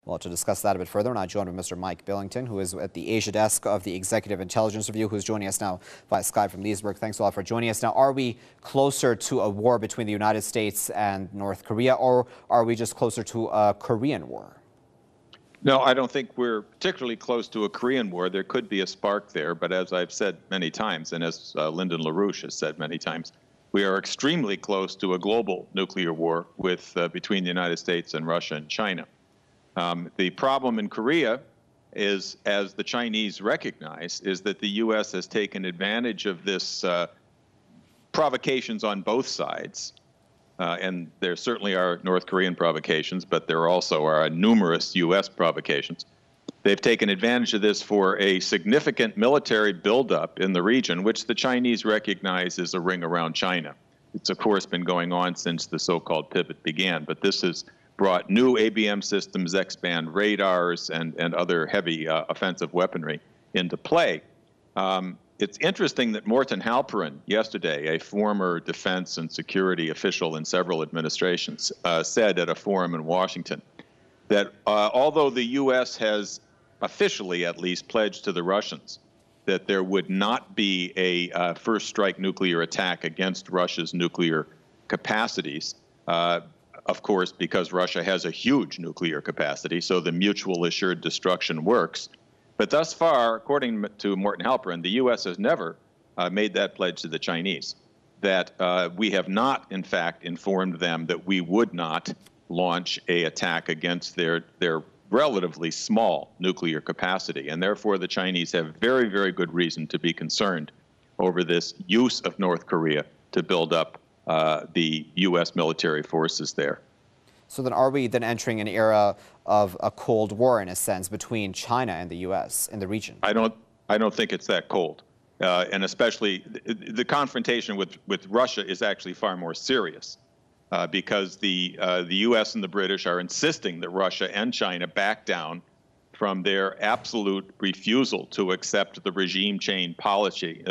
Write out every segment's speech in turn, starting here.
Well, to discuss that a bit further, we're now joined with Mr. Mike Billington, who is at the Asia desk of the Executive Intelligence Review, who's joining us now via Skype from Leesburg. Thanks a lot for joining us. Now, are we closer to a war between the United States and North Korea, or are we just closer to a Korean war? No, I don't think we're particularly close to a Korean war. There could be a spark there, but as I've said many times, and as Lyndon LaRouche has said many times, we are extremely close to a global nuclear war between the United States and Russia and China. The problem in Korea is, as the Chinese recognize, is that the U.S. has taken advantage of this provocations on both sides. And there certainly are North Korean provocations, but there also are numerous U.S. provocations. They've taken advantage of this for a significant military buildup in the region, which the Chinese recognize as a ring around China. It's, of course, been going on since the so-called pivot began, but this has brought new ABM systems, X-band radars, and other heavy offensive weaponry into play. It's interesting that Morton Halperin yesterday, a former defense and security official in several administrations, said at a forum in Washington that although the U.S. has officially at least pledged to the Russians that there would not be a first strike nuclear attack against Russia's nuclear capacities, of course, because Russia has a huge nuclear capacity, so the mutual assured destruction works. But thus far, according to Morton Halperin, the U.S. has never made that pledge to the Chinese, that we have not, in fact, informed them that we would not launch an attack against their relatively small nuclear capacity. And therefore, the Chinese have very, very good reason to be concerned over this use of North Korea to build up the U.S. military forces there. So then are we then entering an era of a Cold War, in a sense, between China and the U.S. in the region? I don't think it's that cold. And especially the confrontation with Russia is actually far more serious because the U.S. and the British are insisting that Russia and China back down from their absolute refusal to accept the regime change policy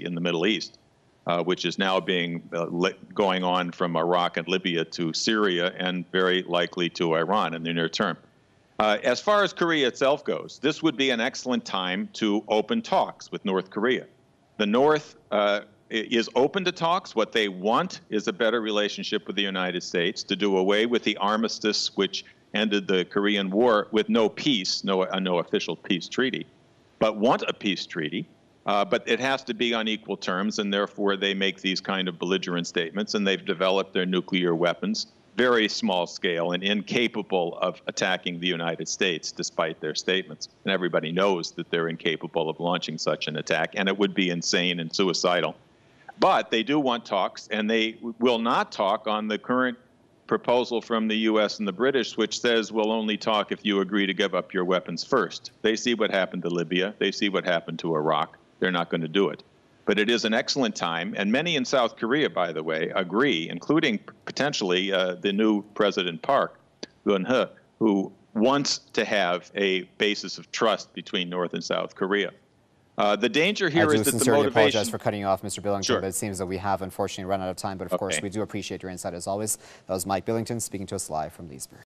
in the Middle East. Which is now going on from Iraq and Libya to Syria and very likely to Iran in the near term. As far as Korea itself goes, this would be an excellent time to open talks with North Korea. The North is open to talks. What they want is a better relationship with the United States, to do away with the armistice which ended the Korean War with no peace, no official peace treaty, but want a peace treaty. But it has to be on equal terms, and therefore they make these kind of belligerent statements, and they've developed their nuclear weapons, very small scale and incapable of attacking the United States, despite their statements. And everybody knows that they're incapable of launching such an attack, and it would be insane and suicidal. But they do want talks, and they will not talk on the current proposal from the U.S. and the British, which says we'll only talk if you agree to give up your weapons first. They see what happened to Libya. They see what happened to Iraq. They're not going to do it. But it is an excellent time, and many in South Korea, by the way, agree, including potentially the new President Park Geun-hye, who wants to have a basis of trust between North and South Korea. The danger here is that the motivation... I do sincerely apologize for cutting you off, Mr. Billington, sure. But it seems that we have, unfortunately, run out of time. But, of course, we do appreciate your insight, as always. That was Mike Billington speaking to us live from Leesburg.